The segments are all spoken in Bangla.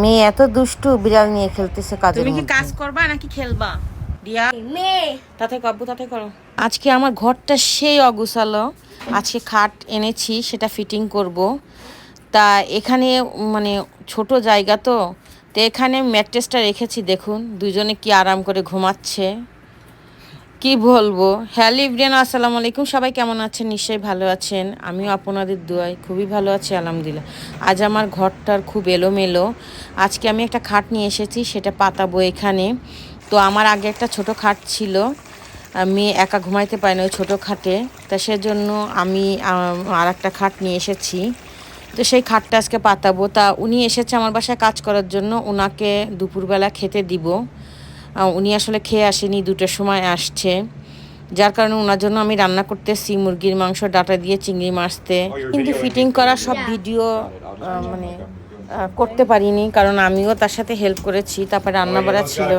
মেয়ে এত দুষ্টু, বিড়াল নিয়ে খেলতেছে কাজের তুমি কি মধ্যে। কাজ করবা নাকি খেলবা? দিয়া তাতে কাব্বু তাতে করো। আজকে আমার ঘরটা সেই অগুছালো। আজকে খাট এনেছি, সেটা ফিটিং করব। তা এখানে মানে ছোট জায়গা তো এখানে ম্যাট্রেসটা রেখেছি। দেখুন দুজনে কি আরাম করে ঘুমাচ্ছে, কি বলবো। হ্যালো ইব্রিয়ান, আসসালামু আলাইকুম। সবাই কেমন আছেন? নিশ্চয়ই ভালো আছেন। আমিও আপনাদের দোয়ায় খুবই ভালো আছি, আলহামদুলিল্লাহ। আজ আমার ঘরটার খুব এলোমেলো। আজকে আমি একটা খাট নিয়ে এসেছি, সেটা পাতাবো এখানে। তো আমার আগে একটা ছোট খাট ছিল, আমি একা ঘুমাইতে পারি না ওই ছোটো খাটে। তা সেজন্য আমি আর একটা খাট নিয়ে এসেছি। তো সেই খাটটা আজকে পাতাবো। তা উনি এসেছে আমার বাসায় কাজ করার জন্য, ওনাকে দুপুরবেলা খেতে দিব। উনি আসলে খেয়ে আসেনি, 2টার সময় আসছে, যার কারণে ওনার জন্য আমি রান্না করতেছি মুরগির মাংস ডাটা দিয়ে চিংড়ি মাছতে। কিন্তু ফিটিং করা সব ভিডিও মানে করতে পারিনি, কারণ আমিও তার সাথে হেল্প করেছি। তারপরে রান্না বাড়া ছিল,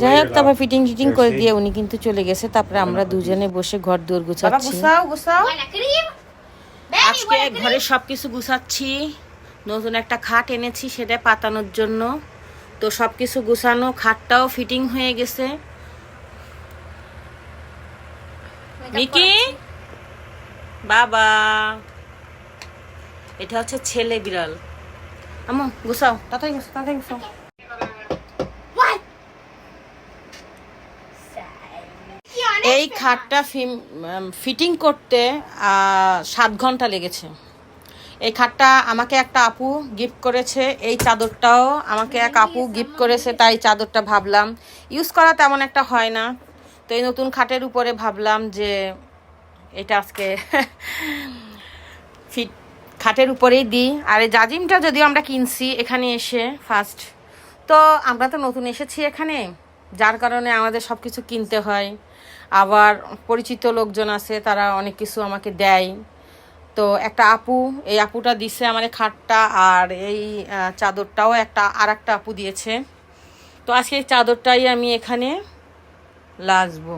যাই হোক। তারপর ফিটিং করে দিয়ে উনি কিন্তু চলে গেছে। তারপরে আমরা দুজনে বসে ঘর দুয়ার গুছাচ্ছি। আজকে ঘরে সবকিছু গুছাচ্ছি। নতুন একটা খাট এনেছি, সেটা পাতানোর জন্য। তো সবকিছু গুছানো, খাটটাও ফিটিং হয়ে গেছে। মিকি বাবা, এটা হচ্ছে ছেলে বিড়াল। আমো গুছাও, তাড়াতাড়ি গুছাও। এই খাটটা ফিটিং করতে 7 ঘন্টা লেগেছে। এই খাটটা আমাকে একটা আপু গিফট করেছে, এই চাদরটাও আমাকে এক আপু গিফট করেছে। তাই চাদরটা ভাবলাম ইউজ করা তেমন একটা হয় না, তো এই নতুন খাটের উপরে ভাবলাম যে এটা আজকে খাটের উপরেই দিই। আর এই জাজিমটা যদিও আমরা কিনছি এখানে এসে ফার্স্ট, তো আমরা তো নতুন এসেছি এখানে, যার কারণে আমাদের সব কিছু কিনতে হয়। আবার পরিচিত লোকজন আছে, তারা অনেক কিছু আমাকে দেয়। তো একটা আপু, এই আপুটা দিছে আমার খাটটা, আর এই চাদরটাও আর একটা আপু দিয়েছে। তো আজকে এই চাদরটাই আমি এখানে লাজবো।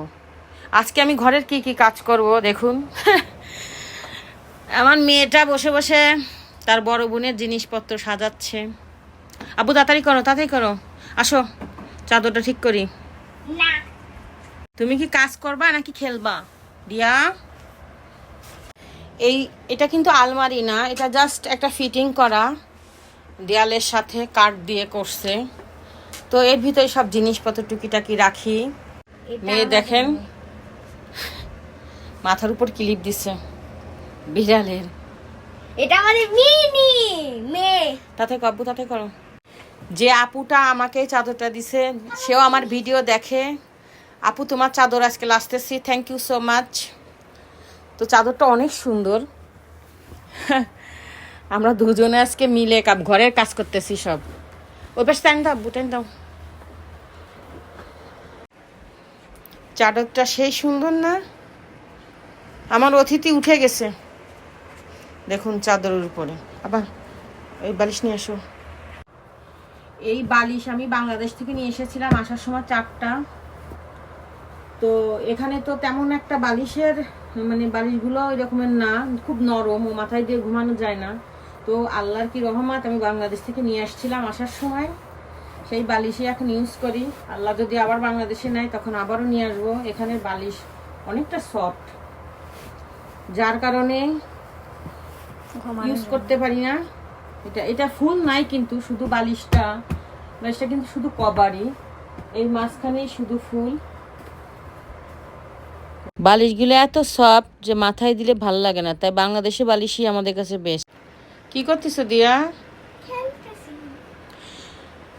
আজকে আমি ঘরের কি কি কাজ করব দেখুন। আমার মেয়েটা বসে বসে তার বড় বোনের জিনিসপত্র সাজাচ্ছে। আপু তাড়াতাড়ি করো, আসো চাদরটা ঠিক করি। তুমি কি কাজ করবা নাকি খেলবা? দিয়া, এটা কিন্তু আলমারি না, এটা জাস্ট একটা ফিটিং করা, দেয়ালের সাথে কাঠ দিয়ে করছে। তো এর ভিতরে সব জিনিসপত্র টুকিটাকি রাখি। মেয়ে দেখেন মাথার উপর ক্লিপ দিছে বিড়ালের। এটা আমাদের মিনি মেয়ে। তাতে করো। যে আপুটা আমাকে চাদরটা দিছে সেও আমার ভিডিও দেখে। আপু তোমার চাদর আজকে আসতেছি, থ্যাংক ইউ সো মাচ। তো চাদরটা অনেক সুন্দর। আমরা দুজনে আজকে মিলে ঘরের কাজ করতেছি সব। ওই পাশে টাইম দাও। চাদরটা সেই সুন্দর না? আমার অতিথি উঠে গেছে দেখুন চাদরের উপরে। আবার এই বালিশ নিয়ে আসো। এই বালিশ আমি বাংলাদেশ থেকে নিয়ে এসেছিলাম আসার সময় 4টা। তো এখানে তো তেমন একটা বালিশের মানে বালিশগুলো ওই রকমের না, খুব নরম, ও মাথায় দিয়ে ঘুমানো যায় না। তো আল্লাহর কি রহমত, আমি বাংলাদেশ থেকে নিয়ে আসছিলাম আসার সময়, সেই বালিশই এখন ইউজ করি। আল্লাহ যদি আবার বাংলাদেশে নেয় তখন আবারও নিয়ে আসবো। এখানের বালিশ অনেকটা সফট, যার কারণে ইউজ করতে পারি না। এটা ফুল নাই, কিন্তু শুধু বালিশটা কিন্তু শুধু কভারই, এই মাঝখানেই শুধু ফুল। বালিশগুলো এত সফট যে মাথায় দিলে ভালো লাগে না, তাই বাংলাদেশে বালিশই আমাদের কাছে বেস্ট। কি করতেছো দিয়া?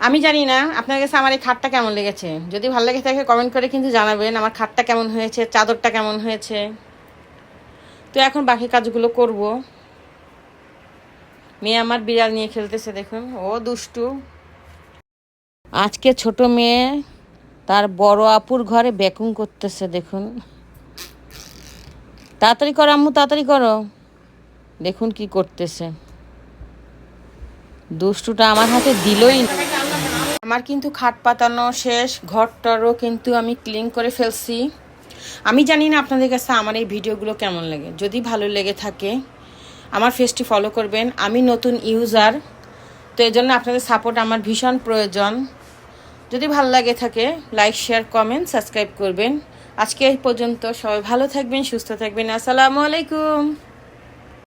আমি জানি না আপনার কাছে আমার এই খাটটা কেমন লেগেছে। যদি ভালো লেগে থাকে কমেন্ট করে কিন্তু জানাবেন আমার খাটটা কেমন হয়েছে, চাদরটা কেমন হয়েছে। তো এখন বাকি কাজগুলো করব। মেয়ে আমার বিড়াল নিয়ে খেলতেছে, দেখুন ও দুষ্টু। আজকে ছোট মেয়ে তার বড় আপুর ঘরে ভ্যাকুম করতেছে, দেখুন। তাড়াতাড়ি করো আম্মু, তাড়াতাড়ি করো। দেখুন কি করতেছে, দুষ্টুটা আমার হাতে দিলই না। আমার কিন্তু খাট পাতানো শেষ, ঘরটারও কিন্তু আমি ক্লিন করে ফেলছি। আমি জানি না আপনাদের কাছে আমার এই ভিডিওগুলো কেমন লাগে। যদি ভালো লেগে থাকে আমার পেজটি ফলো করবেন। আমি নতুন ইউজার, তো এই জন্য আপনাদের সাপোর্ট আমার ভীষণ প্রয়োজন। যদি ভালো লাগে থাকে লাইক শেয়ার কমেন্ট সাবস্ক্রাইব করবেন। আজকে এই পর্যন্ত, সবাই ভালো থাকবেন, সুস্থ থাকবেন। আসসালামু আলাইকুম।